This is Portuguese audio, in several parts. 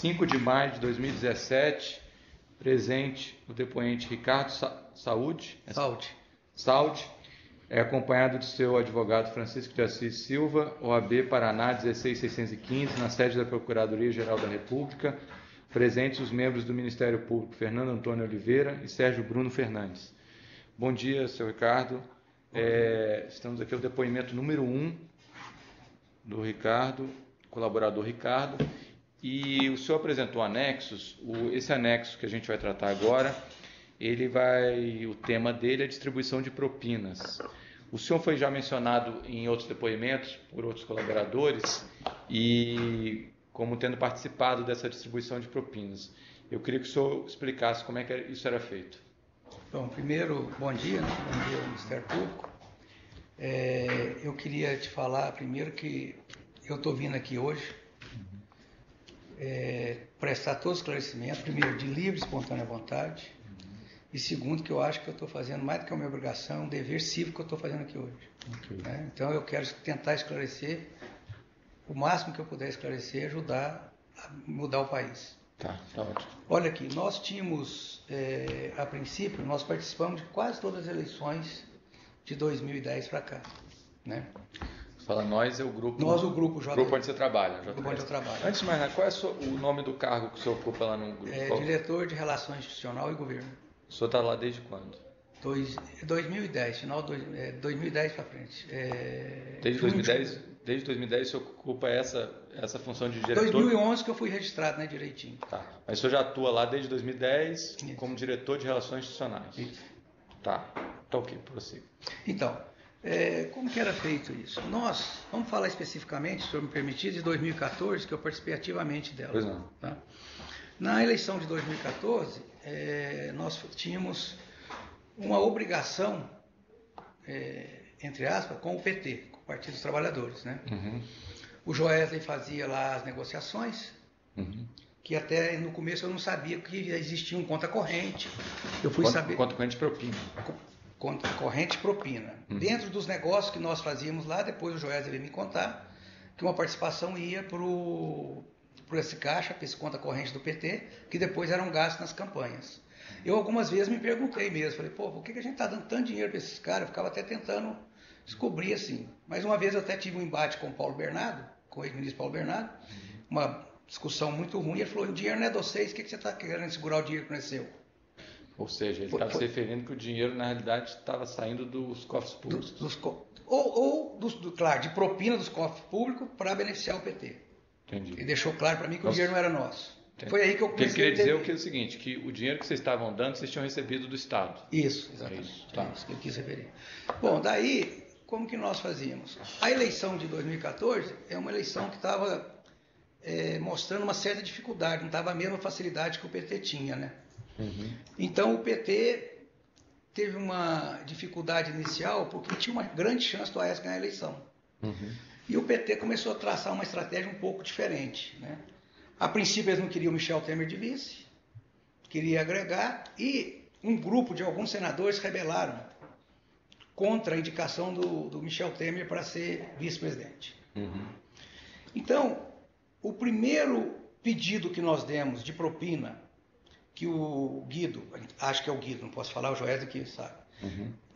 5 de maio de 2017, presente o depoente Ricardo Saúde, acompanhado de seu advogado Francisco de Assis Silva, OAB Paraná 16615, na sede da Procuradoria-Geral da República, presentes os membros do Ministério Público Fernando Antônio Oliveira e Sérgio Bruno Fernandes. Bom dia, seu Ricardo. Estamos aqui ao depoimento número 1 do Ricardo, colaborador Ricardo, e o senhor apresentou anexos. Esse anexo que a gente vai tratar agora, o tema dele é distribuição de propinas. O senhor foi já mencionado em outros depoimentos por outros colaboradores e como tendo participado dessa distribuição de propinas. Eu queria que o senhor explicasse como é que isso era feito. Bom, primeiro, bom dia, bom dia ao Ministério Público. Eu queria te falar primeiro que eu estou vindo aqui hoje prestar todos os esclarecimentos, primeiro de livre e espontânea vontade, e segundo que eu acho que eu estou fazendo mais do que a minha obrigação, um dever cívico que eu estou fazendo aqui hoje. Okay. Então eu quero tentar esclarecer o máximo que eu puder esclarecer, ajudar a mudar o país. Tá ótimo. Olha aqui, nós tínhamos, a princípio, nós participamos de quase todas as eleições de 2010 para cá, né? Fala nós, é o grupo. Nós, o grupo J. Grupo onde você trabalha. O grupo onde eu trabalho. Antes de mais nada, qual é o nome do cargo que o senhor ocupa lá no grupo? Diretor de Relações Institucional e Governo. O senhor está lá desde quando? 2010, final de 2010 para frente. Desde 2010 o senhor ocupa essa função de diretor? 2011 que eu fui registrado, né, direitinho. Tá. Mas o senhor já atua lá desde 2010 como diretor de Relações Institucionais? Isso. Tá ok, prossiga. Então, como que era feito isso? Nós, vamos falar especificamente, se o senhor me permitir, de 2014, que eu participei ativamente dela. Pois não. Tá? Na eleição de 2014, nós tínhamos uma obrigação, entre aspas, com o PT, com o Partido dos Trabalhadores, né? Uhum. O Joesley fazia lá as negociações, que até no começo eu não sabia que existia um conta corrente. Eu fui saber. Conta corrente propina. Conta corrente propina. Dentro dos negócios que nós fazíamos lá, depois o Joesley veio me contar que uma participação ia por esse caixa, para esse conta corrente do PT, que depois eram gastos nas campanhas. Eu algumas vezes me perguntei mesmo, falei, por que a gente está dando tanto dinheiro para esses caras? Eu ficava até tentando descobrir assim. Mas uma vez eu até tive um embate com o Paulo Bernardo, com o ex-ministro Paulo Bernardo, uma discussão muito ruim. Ele falou, o dinheiro não é de vocês, o que você está querendo segurar o dinheiro que não é seu? Ou seja, ele estava se referindo que o dinheiro, na realidade, estava saindo dos cofres públicos. Claro, de propina dos cofres públicos para beneficiar o PT. Entendi. Ele deixou claro para mim que o dinheiro não era nosso. Entendi. Foi aí que eu comecei a entender. Ele queria dizer o seguinte, que o dinheiro que vocês estavam dando, vocês tinham recebido do Estado. Isso, exatamente. Isso que eu quis referir. Bom, daí, como que nós fazíamos? A eleição de 2014 é uma eleição que estava mostrando uma certa dificuldade, não estava a mesma facilidade que o PT tinha, né? Então o PT teve uma dificuldade inicial porque tinha uma grande chance do Aécio ganhar a eleição. E o PT começou a traçar uma estratégia um pouco diferente, né? A princípio eles não queriam Michel Temer de vice, queria agregar, e um grupo de alguns senadores rebelaram contra a indicação do Michel Temer para ser vice-presidente. Então, o primeiro pedido que nós demos de propina, que o Guido, acho que é o Guido, não posso falar, o Joesley que sabe.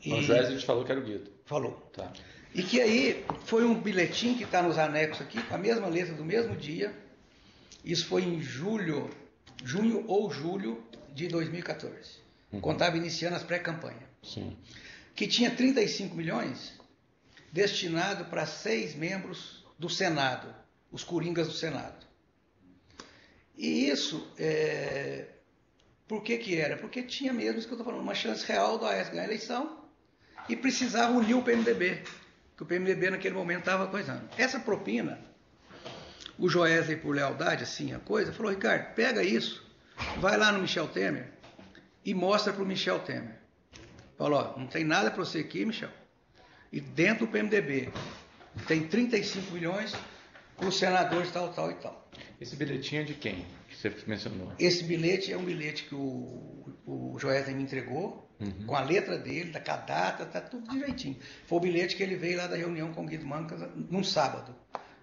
O Joesley a gente falou que era o Guido. Falou. Tá. E que aí foi um bilhetim que está nos anexos aqui, com a mesma letra do mesmo dia. Isso foi em junho ou julho de 2014. Quando estava iniciando as pré-campanhas. Que tinha 35 milhões destinado para 6 membros do Senado, os coringas do Senado. E isso, por que era? Porque tinha mesmo, isso que eu estou falando, uma chance real do Aécio ganhar a eleição e precisava unir o PMDB, que o PMDB naquele momento estava coisando. Essa propina, o Joesley, por lealdade, assim, a coisa, falou, Ricardo, pega isso, vai lá no Michel Temer e mostra para o Michel Temer. Falou, não tem nada para você aqui, Michel. E dentro do PMDB tem 35 milhões para os senadores tal e tal. Esse bilhetinho é de quem que você mencionou? Esse bilhete é um bilhete que o Joesley me entregou, com a letra dele, com a data, tá tudo direitinho. Foi o bilhete que ele veio lá da reunião com o Guido Mancas num sábado.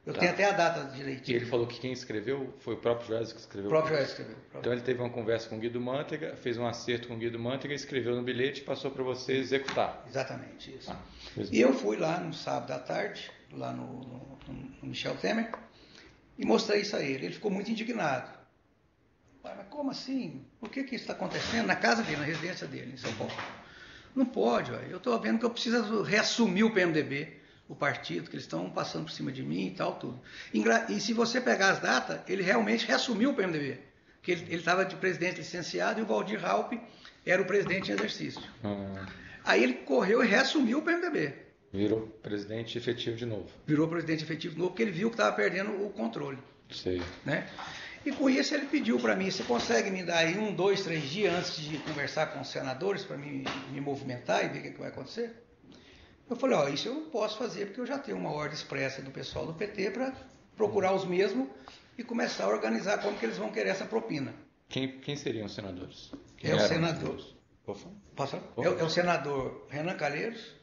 Eu tenho até a data direitinho. E ele falou que quem escreveu foi o próprio Joesley que escreveu? O próprio Joesley escreveu. Então ele teve uma conversa com o Guido Mantega, fez um acerto com o Guido Mantega, escreveu no bilhete e passou para você executar. Exatamente, isso. E eu fui lá no sábado à tarde, lá no Michel Temer, e mostrei isso a ele. Ele ficou muito indignado. Mas como assim? Por que isso está acontecendo? Na casa dele, na residência dele, em São Paulo. Não pode, eu estou vendo que eu preciso reassumir o PMDB, o partido, que eles estão passando por cima de mim e tal, tudo. E se você pegar as datas, ele realmente reassumiu o PMDB. Que ele estava de presidente licenciado e o Waldir Raupp era o presidente em exercício. Aí ele correu e reassumiu o PMDB. Virou presidente efetivo de novo. Virou presidente efetivo de novo, porque ele viu que estava perdendo o controle. Sei. Né? E com isso ele pediu para mim, você consegue me dar aí 1, 2, 3 dias antes de conversar com os senadores para me movimentar e ver o que vai acontecer? Eu falei, isso eu não posso fazer porque eu já tenho uma ordem expressa do pessoal do PT para procurar os mesmos e começar a organizar como que eles vão querer essa propina. Quem seriam os senadores? É o senador. É o senador Renan Calheiros,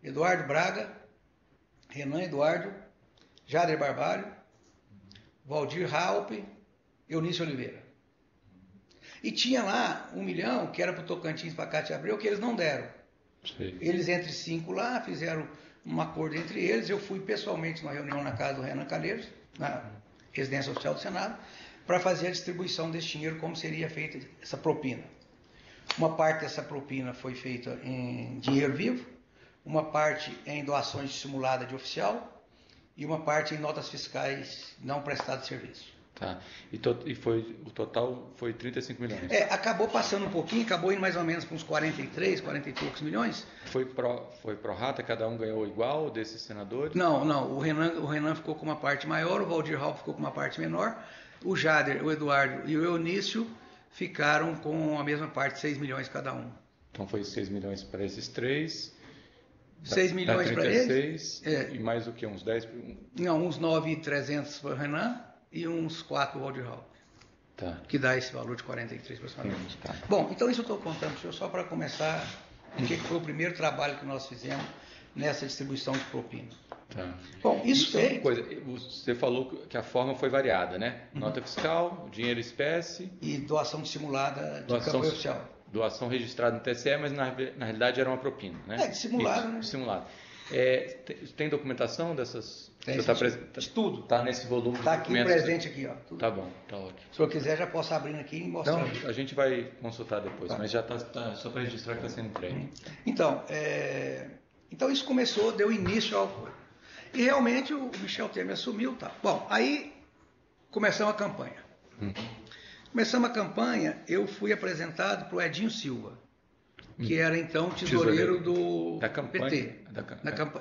Eduardo Braga, Renan Eduardo, Jader Barbalho, Waldir Raupp, Eunício Oliveira. E tinha lá 1 milhão, que era para o Tocantins, para Cátia Abreu, que eles não deram. Sim. Eles entre 5 lá, fizeram um acordo entre eles. Eu fui pessoalmente numa reunião na casa do Renan Calheiros, na residência oficial do Senado, para fazer a distribuição desse dinheiro, como seria feita essa propina. Uma parte dessa propina foi feita em dinheiro vivo, uma parte em doações dissimuladas de oficial e uma parte em notas fiscais não prestadas de serviço. Tá. O total foi 35 milhões. Acabou passando um pouquinho, acabou indo mais ou menos para uns 43, 40 e poucos milhões. Foi pro rata, cada um ganhou igual desses senadores? Não. O Renan ficou com uma parte maior, o Waldir Raupp ficou com uma parte menor, o Jader, o Eduardo e o Eunício ficaram com a mesma parte, 6 milhões cada um. Então foi 6 milhões para esses três. 6 milhões para eles. E mais o que? Uns 10? Não, uns 9.300 para o Renan e uns 4 para o Waldir Raupp. Tá. Que dá esse valor de 43 aproximadamente. Tá. Bom, então isso eu estou contando para o senhor só para começar o que foi o primeiro trabalho que nós fizemos nessa distribuição de propina. Tá. Bom, isso é feito... uma coisa, você falou que a forma foi variada, né? Nota fiscal, dinheiro espécie... E doação dissimulada de campanha oficial. Doação registrada no TSE, mas na realidade era uma propina, né? Dissimulada, né? Dissimulada. Tem documentação dessas? Tem, de tudo. Está nesse volume de documentos. Está aqui presente aqui, ó. Tudo. Tá bom, tá ótimo. Se o senhor quiser, já posso abrir aqui e mostrar. Não, a gente vai consultar depois, mas já está só para registrar que está sendo entregue. Então, isso começou, deu início ao... E realmente o Michel Temer assumiu, tá? Bom, aí começamos a campanha. Começamos a campanha, eu fui apresentado para o Edinho Silva, que era então tesoureiro do PT.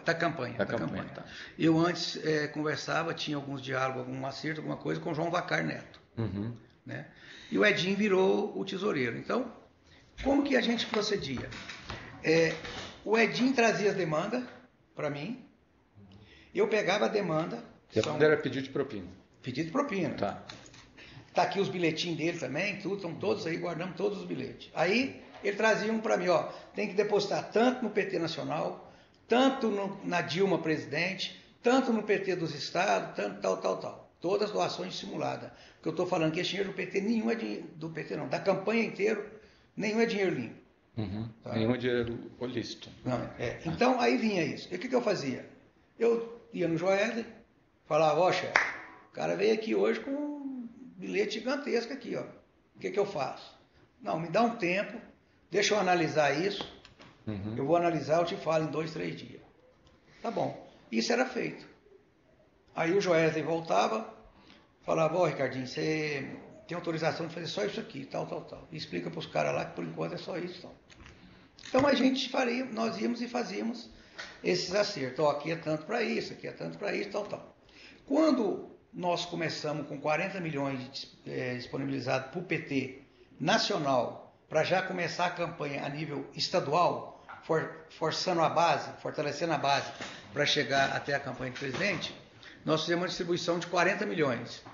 Da campanha. Tá. Eu antes conversava, tinha alguns diálogos, algum acerto, alguma coisa com o João Vacar Neto. Né? E o Edinho virou o tesoureiro. Então, como que a gente procedia? O Edinho trazia as demandas para mim, eu pegava a demanda... Era pedido de propina. Pedido de propina. Tá. Tá aqui os bilhetinhos dele também, tudo, estão todos aí, guardamos todos os bilhetes. Aí ele trazia um para mim, tem que depositar tanto no PT Nacional, tanto na Dilma presidente, tanto no PT dos estados, tanto tal. Todas doações dissimuladas. Porque eu estou falando que esse dinheiro do PT, nenhum é dinheiro do PT não, da campanha inteira, nenhum é dinheiro limpo. Tá? Nenhum é dinheiro lícito. Não, Então aí vinha isso. E o que eu fazia? Eu ia no Joesley, falava, chefe, o cara veio aqui hoje com um bilhete gigantesco aqui, ó. O que eu faço? Não, me dá um tempo, deixa eu analisar isso, eu vou analisar, eu te falo em 2, 3 dias. Tá bom. Isso era feito. Aí o Joesley voltava, falava, Ricardinho, você tem autorização de fazer só isso aqui, tal. E explica para os caras lá que por enquanto é só isso, tal. Então a gente nós íamos e fazíamos esses acertos. Aqui é tanto para isso, aqui é tanto para isso, tal. Quando nós começamos com 40 milhões disponibilizados para o PT nacional, para já começar a campanha a nível estadual, forçando a base, fortalecendo a base para chegar até a campanha de presidente, nós fizemos uma distribuição de 40 milhões,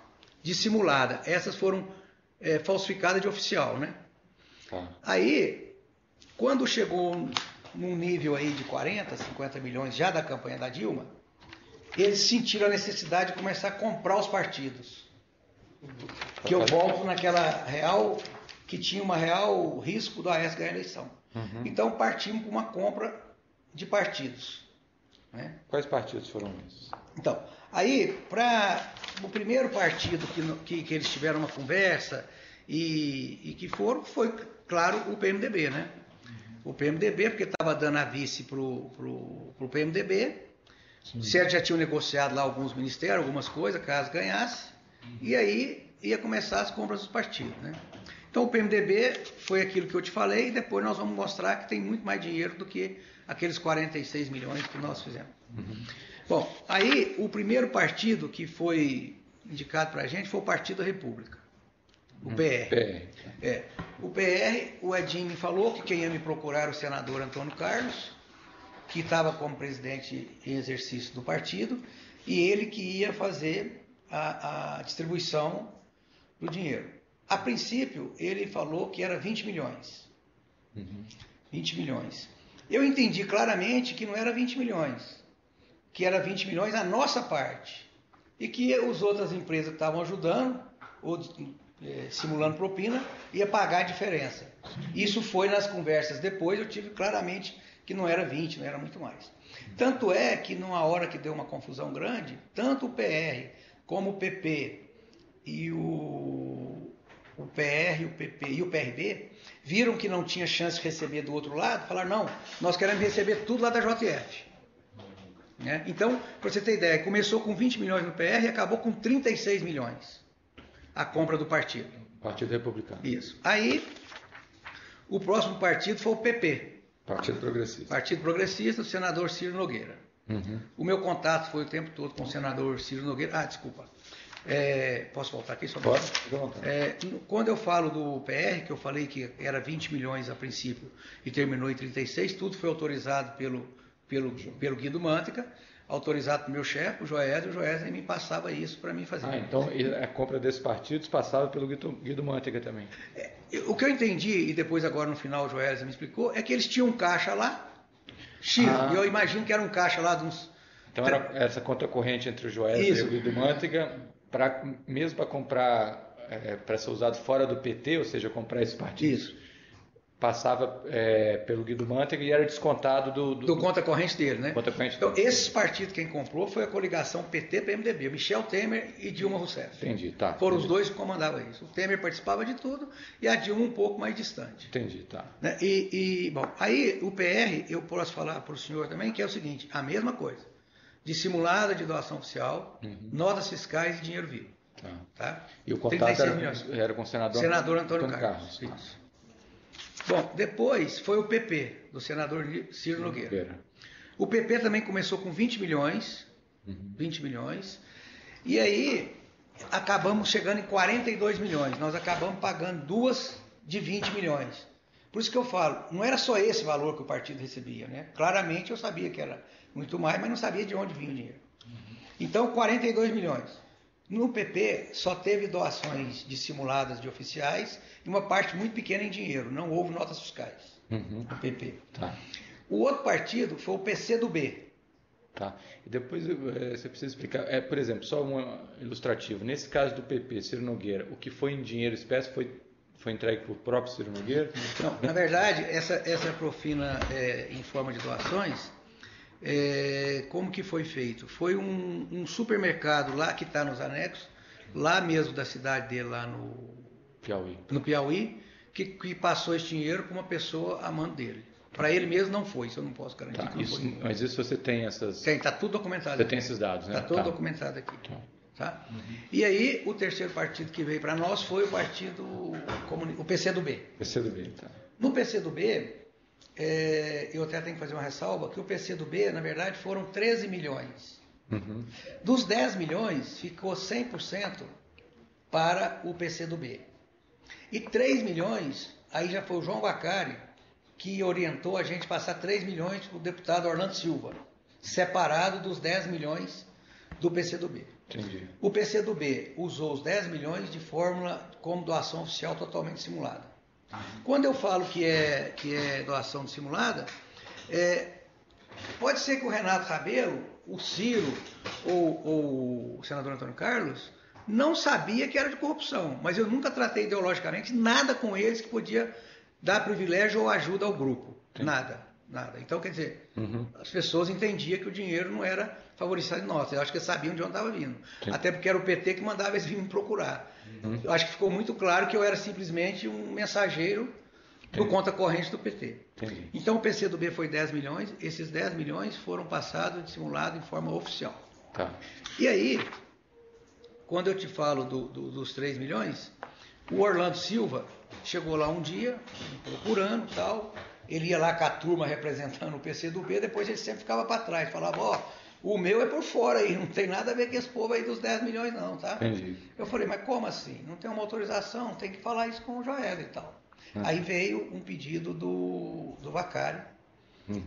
dissimulada. Essas foram falsificadas de oficial, né? Aí, quando chegou num nível aí de 40, 50 milhões já da campanha da Dilma, eles sentiram a necessidade de começar a comprar os partidos. Que eu volto naquela real, que tinha uma real risco do Aécio ganhar a eleição. Então partimos para uma compra de partidos. Né? Quais partidos foram esses? Então, aí, para o primeiro partido que eles tiveram uma conversa e que foi, claro, o PMDB, né? O PMDB, porque estava dando a vice para o PMDB. Certo, já tinham negociado lá alguns ministérios, algumas coisas, caso ganhasse. E aí ia começar as compras dos partidos, né? Então o PMDB foi aquilo que eu te falei, e depois nós vamos mostrar que tem muito mais dinheiro do que aqueles 46 milhões que nós fizemos. Bom, aí o primeiro partido que foi indicado para a gente foi o Partido da República, o PR. O PR, o Edinho me falou que quem ia me procurar era o senador Antônio Carlos, que estava como presidente em exercício do partido, e ele que ia fazer a distribuição do dinheiro. A princípio, ele falou que era 20 milhões. 20 milhões. Eu entendi claramente que não era 20 milhões, que era 20 milhões a nossa parte, e que as outras empresas que estavam ajudando, ou simulando propina, ia pagar a diferença. Isso foi nas conversas depois, eu tive claramente que não era 20, não era muito mais. Tanto é que numa hora que deu uma confusão grande, tanto o PR como o PP e o PR, o PP e o PRB viram que não tinha chance de receber do outro lado, falaram, não, nós queremos receber tudo lá da JF. Né? Então, para você ter ideia, começou com 20 milhões no PR e acabou com 36 milhões a compra do partido. Partido Republicano. Isso. Aí, o próximo partido foi o PP. Partido Progressista. Partido Progressista, do senador Ciro Nogueira. O meu contato foi o tempo todo com o senador Ciro Nogueira. Ah, desculpa. Posso voltar aqui? Pode, fica à vontade. Quando eu falo do PR, que eu falei que era 20 milhões a princípio e terminou em 36, tudo foi autorizado pelo Guido Mantega, autorizado pelo meu chefe, o Joesley me passava isso para mim fazer. Então a compra desses partidos passava pelo Guido Mantega também. O que eu entendi, e depois agora no final o Joesley me explicou, é que eles tinham um caixa lá, X, e eu imagino que era um caixa lá de uns... Então era essa conta corrente entre o Joesley e o Guido Mantega, mesmo para comprar, para ser usado fora do PT, ou seja, comprar esse partido. Isso. Passava pelo Guido Mantega e era descontado do conta corrente dele, né? Conta corrente então, esses partidos quem comprou foi a coligação PT-PMDB, Michel Temer e Dilma Rousseff. Entendi, tá. Foram os dois que comandavam isso. O Temer participava de tudo e a Dilma um pouco mais distante. Entendi, tá. Né? Bom, aí o PR, eu posso falar para o senhor também, que é o seguinte, a mesma coisa. Dissimulada de doação oficial, notas fiscais e dinheiro vivo. Tá? E o contato era com o senador Antônio Carlos. Isso. Bom, depois foi o PP, do senador Ciro Nogueira. O PP também começou com 20 milhões, 20 milhões, e aí acabamos chegando em 42 milhões. Nós acabamos pagando duas de 20 milhões. Por isso que eu falo, não era só esse valor que o partido recebia, né? Claramente eu sabia que era muito mais, mas não sabia de onde vinha o dinheiro. Então, 42 milhões. No PP só teve doações dissimuladas de oficiais e uma parte muito pequena em dinheiro, não houve notas fiscais no PP. Tá. O outro partido foi o PCdoB. Tá. E depois você precisa explicar, por exemplo, só um ilustrativo. Nesse caso do PP, Ciro Nogueira, o que foi em dinheiro espécie foi entregue para o próprio Ciro Nogueira? Não, na verdade, essa Profina em forma de doações, como que foi feito? Foi um supermercado lá que está nos anexos, lá mesmo da cidade dele, lá no Piauí, que passou esse dinheiro para uma pessoa amante dele. Para ele mesmo não foi, isso eu não posso garantir que não foi. Mas isso você tem essas... Tem, está tudo documentado. Você tem esses dados, né? Está tudo documentado aqui. Tá? E aí, o terceiro partido que veio para nós foi o PCdoB. PCdoB, tá. No PCdoB, eu até tenho que fazer uma ressalva, que o PCdoB, na verdade, foram 13 milhões. Dos 10 milhões, ficou 100% para o PCdoB. E 3 milhões, aí já foi o João Bacari, que orientou a gente passar 3 milhões para o deputado Orlando Silva, separado dos 10 milhões do PCdoB. Entendi. O PCdoB usou os 10 milhões de fórmula como doação oficial totalmente simulada. Quando eu falo que é doação dissimulada, pode ser que o Renato Rabelo o Ciro ou o senador Antônio Carlos não sabia que era de corrupção, mas eu nunca tratei ideologicamente nada com eles que podia dar privilégio ou ajuda ao grupo. Sim. Nada. Então, quer dizer, as pessoas entendiam que o dinheiro não era favorecido em nota. Eu acho que eles sabiam de onde estava vindo. Sim. Até porque era o PT que mandava eles virem me procurar. Eu acho que ficou muito claro que eu era simplesmente um mensageiro do conta corrente do PT. Entendi. Então o PCdoB foi 10 milhões, esses 10 milhões foram passados e dissimulados em forma oficial. Tá. E aí, quando eu te falo dos 3 milhões, o Orlando Silva chegou lá um dia, procurando e tal, ele ia lá com a turma representando o PCdoB, depois ele sempre ficava para trás, falava, ó, o meu é por fora aí, não tem nada a ver com esse povo aí dos 10 milhões não, tá? Entendi. Eu falei, mas como assim? Não tem uma autorização, tem que falar isso com o Joel e tal. Aí veio um pedido do Vacari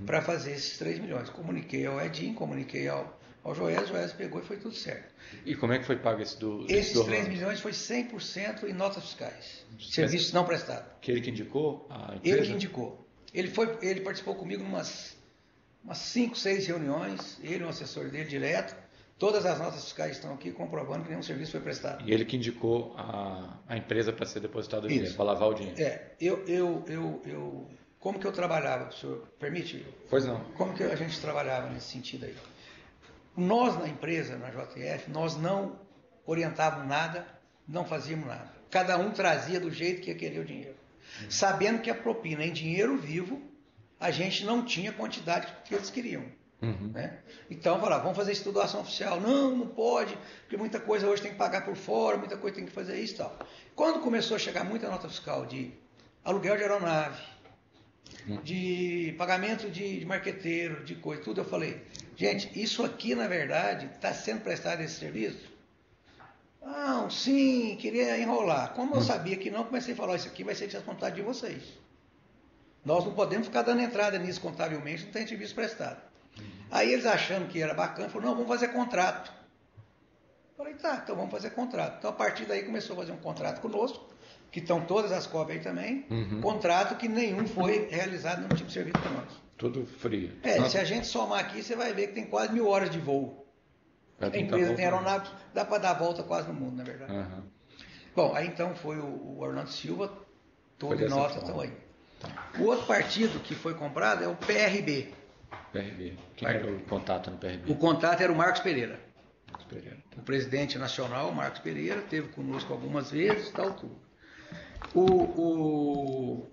para fazer esses 3 milhões. Comuniquei ao Edinho, comuniquei ao Joel pegou e foi tudo certo. E como é que foi pago esse Esses 3 milhões foi 100% em notas fiscais. Serviços não prestados. Que ele que indicou a empresa? Ele que indicou. Ele participou comigo em umas 5, 6 reuniões, ele e um assessor dele direto. Todas as notas fiscais estão aqui comprovando que nenhum serviço foi prestado. E ele que indicou a empresa para ser depositado o dinheiro, para lavar o dinheiro. Como que eu trabalhava, o senhor permite? Pois não. Como que a gente trabalhava nesse sentido aí? Nós na empresa, na JF, nós não orientávamos nada, não fazíamos nada. Cada um trazia do jeito que ia querer o dinheiro. Sabendo que a propina em dinheiro vivo, a gente não tinha a quantidade que eles queriam. Né? Então falava, vamos fazer isso tudo ação oficial. Não pode, porque muita coisa hoje tem que pagar por fora, muita coisa tem que fazer isso e tal. Quando começou a chegar muita nota fiscal de aluguel de aeronave, de pagamento de marqueteiro, de coisa, tudo, eu falei, gente, isso aqui na verdade está sendo prestado esse serviço? Não, sim, queria enrolar. Como eu sabia que não, comecei a falar, isso aqui vai ser descontado de vocês. Nós não podemos ficar dando entrada nisso contabilmente, não tem serviço prestado. Aí eles achando que era bacana, falaram, não, vamos fazer contrato. Falei, tá, então vamos fazer contrato. Então a partir daí começou a fazer um contrato conosco, que estão todas as cópias aí também, contrato que nenhum foi realizado nenhum tipo de serviço para nós. Tudo frio. Se a gente somar aqui, você vai ver que tem quase 1000 horas de voo. A empresa tem aeronaves, dá para dar a volta quase no mundo, na verdade. Bom, aí então foi o Orlando Silva, todo em nota, estão aí. Tá. O outro partido que foi comprado é o PRB. PRB. Quem era o contato no PRB? O contato era o Marcos Pereira. O presidente nacional, Marcos Pereira, esteve conosco algumas vezes, tal, tudo. O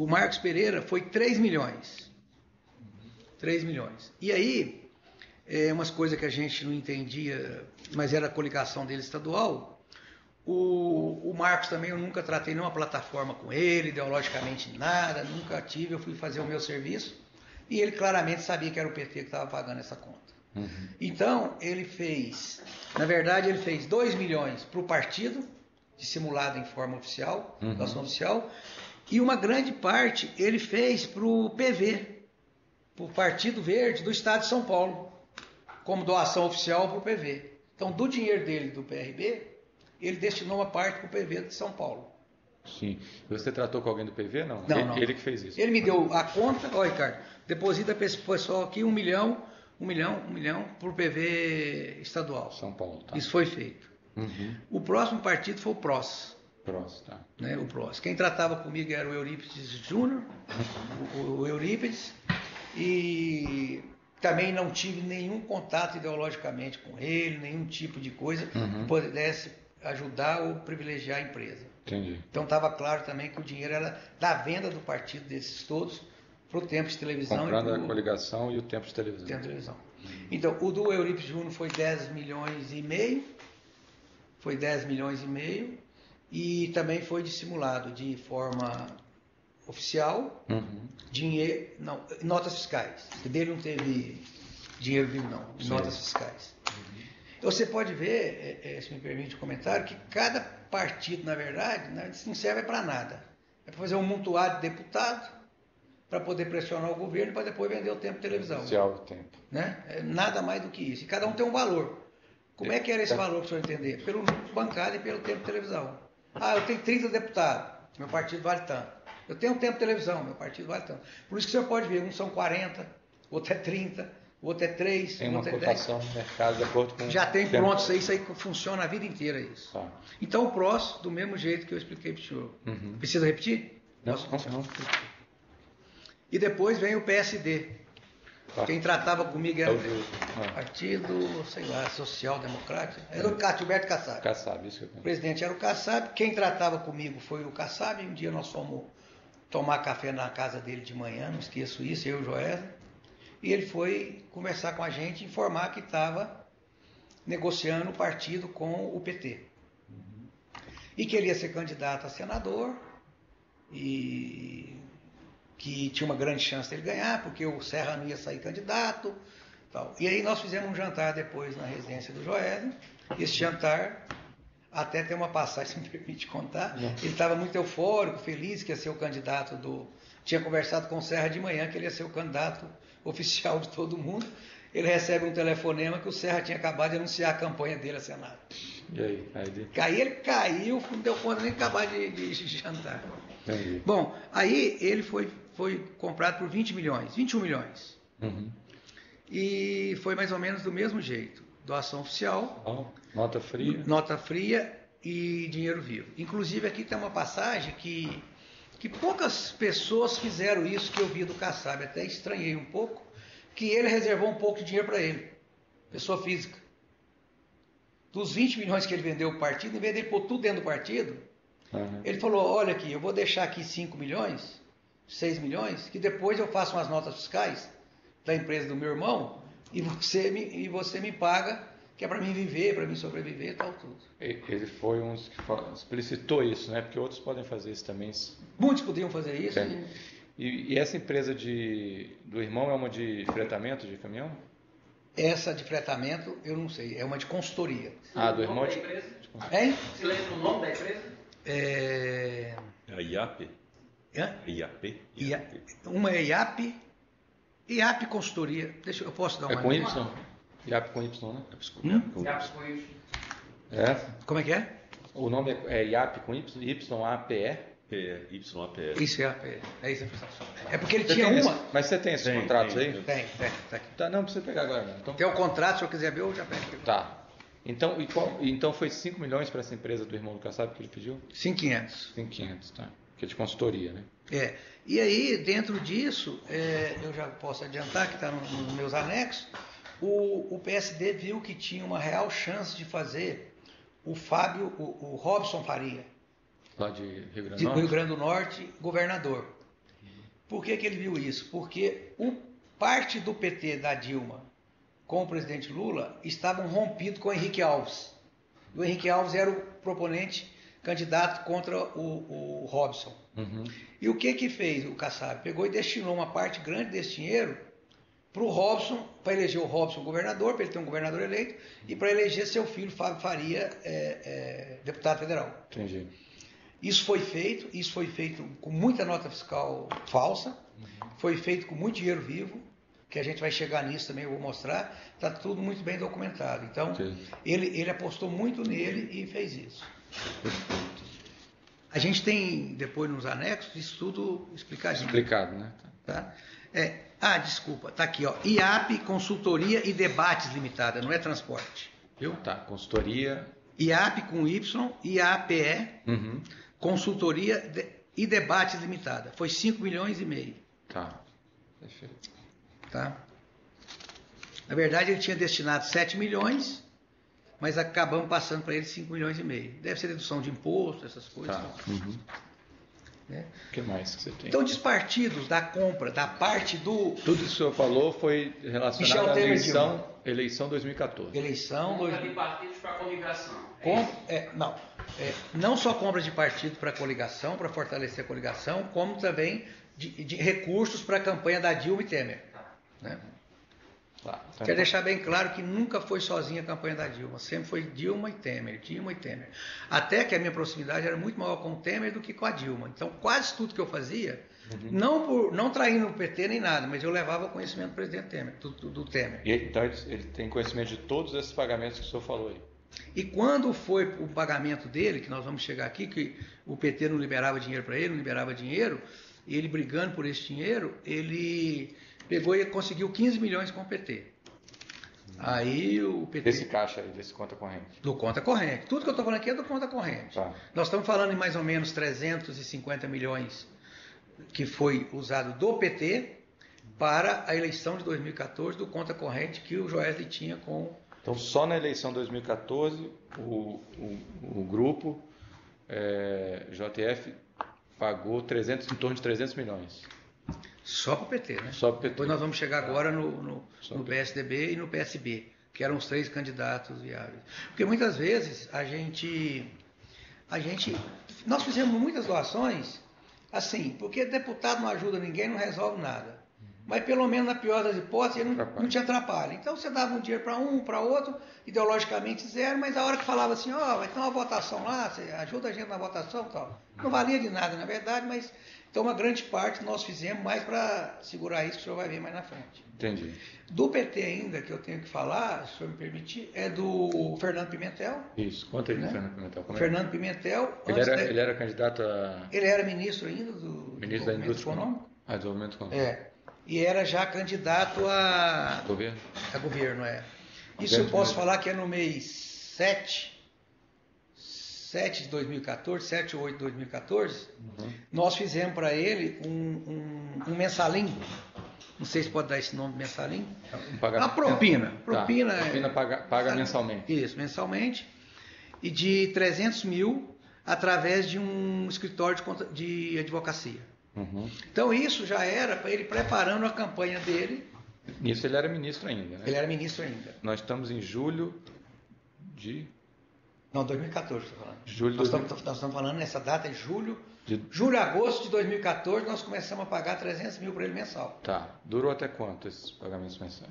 Marcos Pereira foi 3 milhões. 3 milhões. E aí, umas coisas que a gente não entendia, mas era a coligação dele estadual. O Marcos também, eu nunca tratei nenhuma plataforma com ele, ideologicamente nada, nunca tive, eu fui fazer o meu serviço. E ele claramente sabia que era o PT que estava pagando essa conta. Então, ele fez, na verdade, ele fez 2 milhões para o partido, dissimulado em forma oficial, doação oficial, e uma grande parte ele fez para o PV, para o Partido Verde do Estado de São Paulo, como doação oficial para o PV. Então, do dinheiro dele, do PRB, ele destinou uma parte para o PV de São Paulo. Sim. Você tratou com alguém do PV? Não. Ele que fez isso. Ele me deu a conta, ó, Ricardo, deposita para esse pessoal aqui 1 milhão para o PV estadual. São Paulo, tá. Isso foi feito. O próximo partido foi o PROS. PROS, tá. Né, o PROS. Quem tratava comigo era o Eurípides Júnior, o Eurípides, e também não tive nenhum contato ideologicamente com ele, nenhum tipo de coisa que pudesse ajudar ou privilegiar a empresa. Entendi. Então estava claro também que o dinheiro era da venda do partido desses todos para o tempo de televisão. Comprando a coligação e o tempo de televisão. Então, o do Eurípides Júnior foi 10 milhões e meio. Foi 10 milhões e meio. E também foi dissimulado de forma oficial. Dinheiro, não, notas fiscais. Dele não teve dinheiro vivo, não. Notas fiscais. Você pode ver, se me permite o comentário, que cada partido, na verdade, não serve para nada. É para fazer um montoado de deputado, para poder pressionar o governo, para depois vender o tempo de televisão. Oficial o tempo. Né? Nada mais do que isso. E cada um tem um valor. Como é que era esse valor, para o senhor entender? Pelo bancário e pelo tempo de televisão. Eu tenho 30 deputados, meu partido vale tanto. Eu tenho um tempo de televisão, meu partido vale tanto. Por isso que o senhor pode ver, uns são 40, outro é 30, o outro é 3, Tem o uma outro é 10. cotação no mercado de acordo com... Já tem pronto isso aí funciona a vida inteira isso. Tá. Então o PROS, do mesmo jeito que eu expliquei para o senhor. Precisa repetir? Não. E depois vem o PSD. Tá. Quem tratava comigo era É o o justo. Partido, sei lá, Social Democrático. Era o Gilberto Kassab. Kassab, isso que eu O penso. presidente era o Kassab. Quem tratava comigo foi o Kassab. Um dia nós fomos tomar café na casa dele de manhã, não esqueço isso, eu e o Joésley. E ele foi conversar com a gente, informar que estava negociando o partido com o PT. E que ele ia ser candidato a senador e que tinha uma grande chance dele ganhar, porque o Serra não ia sair candidato. Tal. E aí nós fizemos um jantar depois na residência do Joésley. Esse jantar, até tem uma passagem, se me permite contar, ele estava muito eufórico, feliz que ia ser o candidato do... Tinha conversado com o Serra de manhã que ele ia ser o candidato oficial de todo mundo. Ele recebe um telefonema que o Serra tinha acabado de anunciar a campanha dele a Senado. E aí? Aí ele caiu, não deu conta nem de acabar de jantar. Entendi. Bom, aí ele foi comprado por 20 milhões, 21 milhões. E foi mais ou menos do mesmo jeito. Doação oficial, Nota fria. nota fria e dinheiro vivo. Inclusive aqui tem uma passagem que poucas pessoas fizeram isso que eu vi do Kassab. Até estranhei um pouco, que ele reservou um pouco de dinheiro para ele, pessoa física. Dos 20 milhões que ele vendeu o partido, em vez de ele pôr tudo dentro do partido, ele falou, olha aqui, eu vou deixar aqui 5 milhões, 6 milhões, que depois eu faço umas notas fiscais da empresa do meu irmão e você me paga, que é para mim viver, para mim sobreviver e tal, tudo. Ele foi um que explicitou isso, né? Porque outros podem fazer isso também. Muitos podiam fazer isso. E essa empresa do irmão é uma de fretamento de caminhão? Essa de fretamento, eu não sei, é uma de consultoria. Do irmão da empresa? Hein? Você lembra o nome da empresa? A IAP? IAP? Uma é IAP Consultoria. Eu posso dar uma... É com Y? IAP com Y, né? IAP com Y. Como é que é? O nome é IAP com Y, YAPE? YAPE. Isso, IAP. É isso. É porque ele tinha uma... Mas você tem esses contratos aí? Tem. Tá aqui. Tá, não precisa pegar agora, não. Então, Tem o contrato, se eu quiser ver, eu já pego. tá. Então foi 5 milhões para essa empresa do irmão do Kassab que ele pediu? 5.500. 5.500, tá. Que é de consultoria, né? E aí, dentro disso, eu já posso adiantar que está nos meus anexos, o PSD viu que tinha uma real chance de fazer o Robson Faria, Lá de Rio Grande do do Norte? Rio Grande do Norte, governador. Por que ele viu isso? Porque parte do PT da Dilma com o presidente Lula estavam rompidos com o Henrique Alves. O Henrique Alves era o proponente candidato contra o Robson. E o que fez o Kassab? Pegou e destinou uma parte grande desse dinheiro para o Robson, para eleger o Robson governador, para ele ter um governador eleito, e para eleger seu filho, Fábio Faria, deputado federal. Entendi. Isso foi feito com muita nota fiscal falsa, foi feito com muito dinheiro vivo, que a gente vai chegar nisso também, eu vou mostrar, está tudo muito bem documentado. Então, ele apostou muito nele e fez isso. A gente tem, depois nos anexos, isso tudo explicadinho. Explicado, né? Tá? Desculpa, tá aqui, ó. IAP, Consultoria e Debates Limitada, não é transporte. Viu? Tá, consultoria. IAP com Y, IAPE, Consultoria e Debates Limitada. Foi 5 milhões e meio. Tá, perfeito. Tá? Na verdade, ele tinha destinado 7 milhões, mas acabamos passando para ele 5 milhões e meio. Deve ser dedução de imposto, essas coisas. Tá. Né? O que mais que você tem? Então, despartidos da compra, da parte do... Tudo isso que o senhor falou foi relacionado à Temer eleição 2014. Eleição... Compra de partidos para coligação. Não só compra de partido para coligação, para fortalecer a coligação, como também de recursos para a campanha da Dilma e Temer. Né? Quero deixar bem claro que nunca foi sozinha a campanha da Dilma, sempre foi Dilma e Temer. Até que a minha proximidade era muito maior com o Temer do que com a Dilma. Então, quase tudo que eu fazia, não traindo o PT nem nada, mas eu levava conhecimento do presidente Temer, do Temer. Então, ele tem conhecimento de todos esses pagamentos que o senhor falou aí. E quando foi o pagamento dele, que nós vamos chegar aqui, que o PT não liberava dinheiro para ele, não liberava dinheiro, e ele brigando por esse dinheiro, ele pegou e conseguiu 15 milhões com o PT. Aí o PT... Desse caixa aí, desse conta corrente. Do conta corrente. Tudo que eu estou falando aqui é do conta corrente. Tá. Nós estamos falando em mais ou menos 350 milhões que foi usado do PT para a eleição de 2014 do conta corrente que o Joesley tinha com... Então, só na eleição de 2014, o grupo JF pagou em torno de 300 milhões. Só para o PT, né? Só para o PT. Depois nós vamos chegar agora no PSDB e no PSB, que eram os 3 candidatos viáveis. Porque muitas vezes nós fizemos muitas doações, assim, porque deputado não ajuda ninguém, não resolve nada. Mas pelo menos na pior das hipóteses não te atrapalha. Então você dava um dinheiro para um, para outro, ideologicamente zero, mas a hora que falava assim, vai ter uma votação lá, você ajuda a gente na votação e tal. Não valia de nada, na verdade, mas então uma grande parte nós fizemos mais para segurar isso que o senhor vai ver mais na frente. Entendi. Do PT ainda, que eu tenho que falar, se o senhor me permitir, é do Fernando Pimentel. Isso, conta aí do Né? Fernando Pimentel. Como é? Fernando Pimentel. Ele era candidato a... Ele era ministro ainda do Ministro da Indústria Econômico. Desenvolvimento Econômico. E era já candidato a Governo? A governo, Isso eu posso falar que é no mês 7 de 2014, 7 ou 8 de 2014, nós fizemos para ele um mensalim. Não sei se pode dar esse nome, mensalim. A propina. Propina, paga mensalmente. Isso, mensalmente. E de 300 mil através de um escritório de advocacia. Então isso já era para ele preparando a campanha dele. Nisso ele era ministro ainda, né? Ele era ministro ainda. Nós estamos em julho de... Não, 2014 estou falando. Nós estamos falando nessa data, é julho, agosto de 2014, nós começamos a pagar 300 mil para ele mensal. Tá. Durou até quanto esses pagamentos mensais?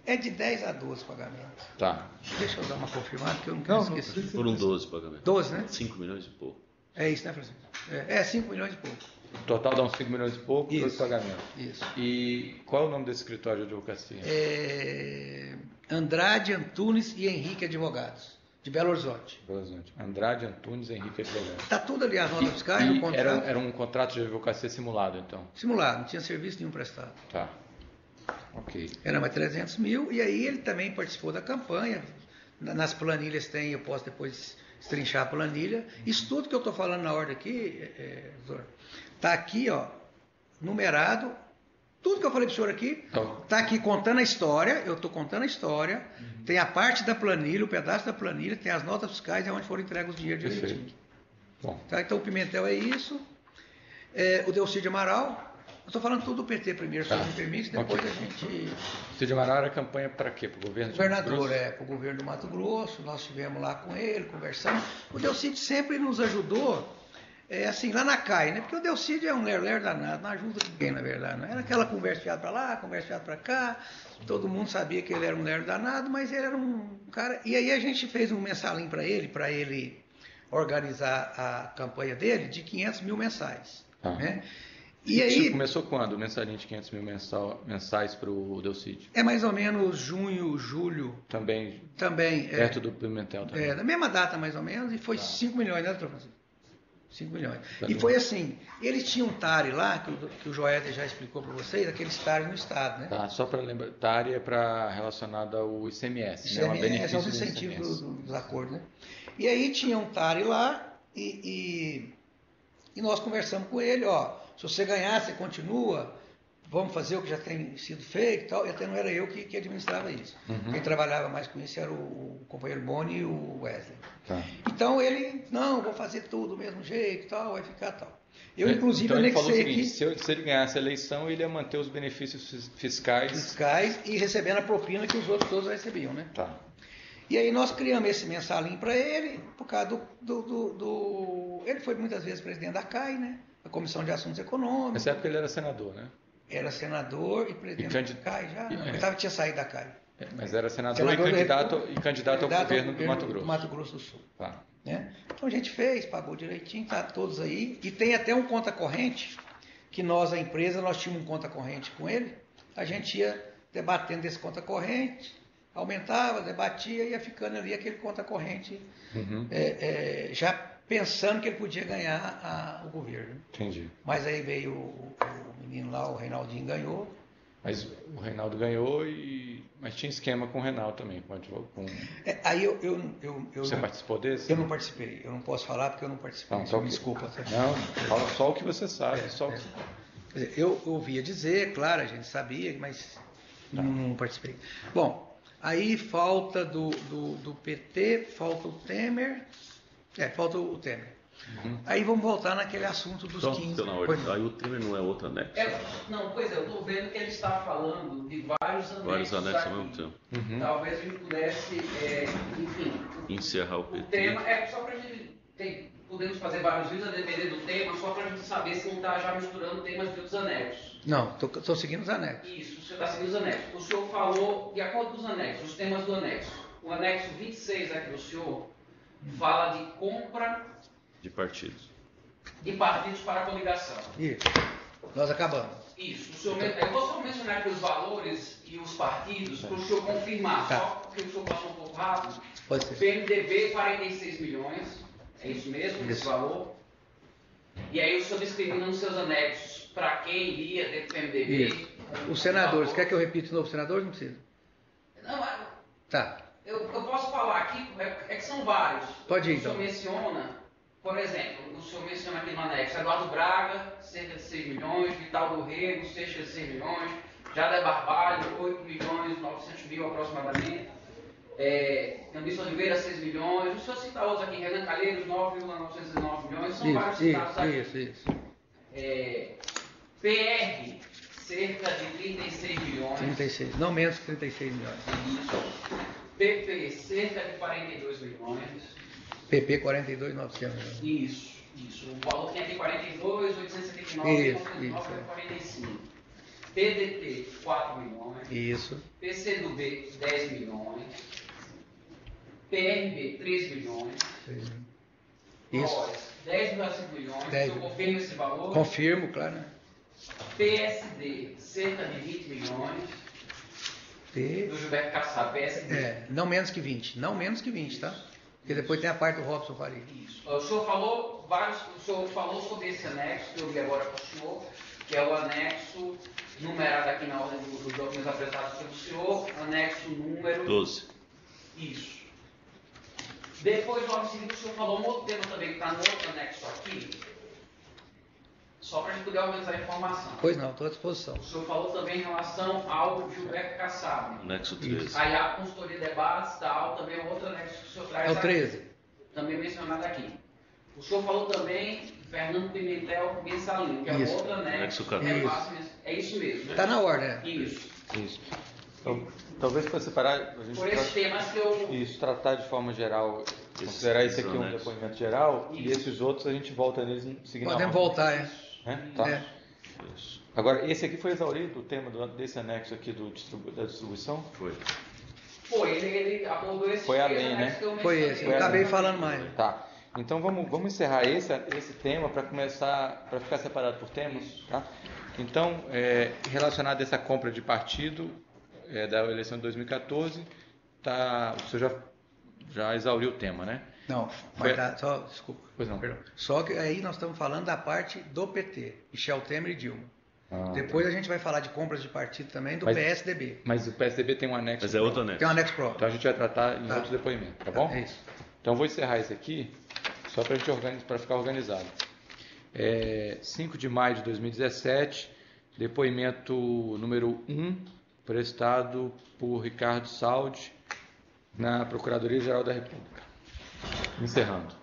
É de 10 a 12 pagamentos. Tá. Deixa eu dar uma confirmada, que eu não quero esquecer. Foram 12 pagamentos. 12, né? 5 milhões e pouco. É isso, né, Francisco? 5 milhões e pouco. O total dá uns 5 milhões e pouco, 12 pagamentos. Isso. E qual é o nome desse escritório de advocacia? Andrade, Antunes e Henrique Advogados, de Belo Horizonte. Andrade, Antunes e Henrique Advogados. Está tudo ali, as notas fiscais, no contrato. Era um contrato de advocacia simulado, então? Simulado, não tinha serviço nenhum prestado. Tá. Ok. Era mais 300 mil, e aí ele também participou da campanha. Nas planilhas tem, eu posso depois estrinchar a planilha. Isso tudo que eu estou falando na ordem aqui, está aqui, numerado. Tudo que eu falei para o senhor aqui, está aqui contando a história, eu estou contando a história, tem a parte da planilha, o pedaço da planilha, tem as notas fiscais e onde foram entregues os dinheiros direitinho. Bom. Tá, então o Pimentel é isso. O Delcídio Amaral, eu estou falando tudo do PT primeiro, se me permite, depois a gente... Delcídio Amaral era campanha para quê? Para o governo de Mato Grosso? Governador, para o governo do Mato Grosso, nós estivemos lá com ele, conversando. O Delcídio sempre nos ajudou, assim, lá na CAI, né? Porque o Delcídio é um ler danado, não ajuda ninguém, na verdade. Não era aquela conversa fiada para lá, conversa fiada para cá, todo mundo sabia que ele era um ler danado, mas ele era um cara... E aí a gente fez um mensalinho para ele organizar a campanha dele de 500 mil mensais, né? E aí, começou quando? O mensalinho de 500 mil mensais para o Delcídio? É mais ou menos junho, julho. Também perto do Pimentel também. Na mesma data mais ou menos, e foi 5 milhões, né, doutor Francisco? 5 milhões. E foi assim, eles tinham um TARI lá, que o Joesley já explicou para vocês, aqueles TARI no Estado, né? Tá, só para lembrar, TARI é relacionado ao ICMS, né? ICMS é os incentivos dos acordos, né? E aí tinha um TARI lá, e nós conversamos com ele, se você ganhar, você continua, vamos fazer o que já tem sido feito e tal. E até não era eu que administrava isso. Quem trabalhava mais com isso era o companheiro Boni e o Wesley. Tá. Então ele, não, vou fazer tudo do mesmo jeito e tal, vai ficar tal. Eu, inclusive, então, ele falou o seguinte, que se ele ganhasse a eleição, ele ia manter os benefícios fiscais e recebendo a propina que os outros todos recebiam, né? Tá. E aí nós criamos esse mensalinho para ele, por causa Ele foi muitas vezes presidente da CAI, né? A Comissão de Assuntos Econômicos. Nessa época ele era senador, né? Era senador e presidente da CAI já. Ele tinha saído da CAI. Mas era senador e candidato ao governo do Mato Grosso. Do Mato Grosso do Sul. Tá. Né? Então a gente fez, pagou direitinho, tá todos aí. E tem até um conta corrente, que nós, a empresa, nós tínhamos um conta corrente com ele. A gente ia debatendo desse conta corrente, aumentava, debatia, ia ficando ali aquele conta corrente já pensando que ele podia ganhar o governo. Entendi. Mas aí veio o menino lá, o Reinaldinho ganhou. Mas o Reinaldo ganhou, mas tinha esquema com o Reinaldo também. Aí Você participou desse? Eu não participei. Eu não posso falar porque eu não participei. Não, Me desculpa. Tá? Não, fala só o que você sabe. Quer dizer, eu ouvia dizer, claro, a gente sabia, mas não participei. Bom, aí falta do PT, falta o Temer. Falta o Temer. Uhum. Aí vamos voltar naquele assunto dos 15. Aí o Temer não é outro anexo? Pois é, eu estou vendo que ele está falando de vários anexos. Vários anexos ao mesmo tempo. Uhum. Talvez a gente pudesse, enfim... encerrar o PT. O tema só para a gente... podemos fazer vários vídeos a depender do tema, só para a gente saber se não está já misturando temas de outros anexos. Não, estou seguindo os anexos. Isso, você está seguindo os anexos. O senhor falou, de acordo com os anexos, os temas do anexo. O anexo 26 aqui do senhor fala de compra... de partidos. De partidos para a coligação. Isso. Nós acabamos. Isso. Eu vou só mencionar aqui os valores e os partidos para o senhor confirmar. Tá. Só porque o senhor passou um pouco rápido. Pode ser. PMDB, 46 milhões. É isso mesmo, esse valor. E aí o senhor discrimina nos seus anexos para quem iria dentro do PMDB. Isso. Os senadores. Quer que eu repita de novo os senadores? Não precisa. Não, tá. Eu posso falar aqui, é que são vários. Pode ir, então. O senhor menciona... Por exemplo, o senhor menciona aqui no anexo Eduardo Braga, cerca de 6 milhões, Vital do Rego, cerca de 6 milhões, Jader Barbalho, 8 milhões, 900 mil aproximadamente, Anderson Oliveira, 6 milhões, o senhor cita outros aqui, Renan Calheiros, 9,909 milhões, são vários citados aqui. Isso. PR, cerca de 36 milhões. 36, não menos que 36 milhões. Isso. PP, cerca de 42 milhões. PP 42.900. Isso. O valor tem aqui 42.879, 45. PDT 4 milhões. Isso. PCdoB 10 milhões. PRB 3 milhões. Isso. 10,5 milhões. Eu confirmo esse valor? Confirmo, claro. PSD cerca de 20 milhões. Do Gilberto Kassab, PSD. Não menos que 20. Não menos que 20, tá? Porque depois tem a parte do Robson Faria. Isso. O senhor falou sobre esse anexo que eu vi agora com o senhor, que é o anexo numerado aqui na ordem dos documentos apresentados pelo senhor, anexo número 12. Isso. Depois, logo em seguida, o senhor falou um outro tema também que está no outro anexo aqui, só para a gente poder organizar a informação. Pois não, estou à disposição. O senhor falou também em relação ao Gilberto Kassab. Anexo 13. Aí a consultoria de debates, tal, também é outro anexo que o senhor traz. É o 13. Aqui, também mencionado aqui. O senhor falou também Fernando Pimentel Mensalino, que é outro anexo. É isso mesmo. Está na ordem, né? Isso. Então, talvez para separar... A gente por esses temas que eu... Isso, tratar de forma geral, considerar esse aqui um depoimento geral, e esses outros a gente volta neles seguindo. Podemos voltar, Tá. Agora, esse aqui foi exaurido, o tema desse anexo aqui da distribuição? Foi, ele abordou esse foi além, né? Foi esse, eu acabei falando mais. Tá. Então vamos encerrar esse tema para ficar separado por temas, tá? Então, relacionado a essa compra de partido da eleição de 2014, o senhor já exauriu o tema, né? Não, desculpa. Pois não. Perdão. Só que aí nós estamos falando da parte do PT, Michel Temer e Dilma. Depois a gente vai falar de compras de partido também do PSDB. Mas o PSDB tem um anexo. Mas é outro anexo. Tem um anexo próprio. Então a gente vai tratar em outros depoimentos, tá bom? É isso. Então eu vou encerrar esse aqui, só para ficar organizado. 5 de maio de 2017, depoimento número 1, prestado por Ricardo Saldi, na Procuradoria-Geral da República. Encerrando.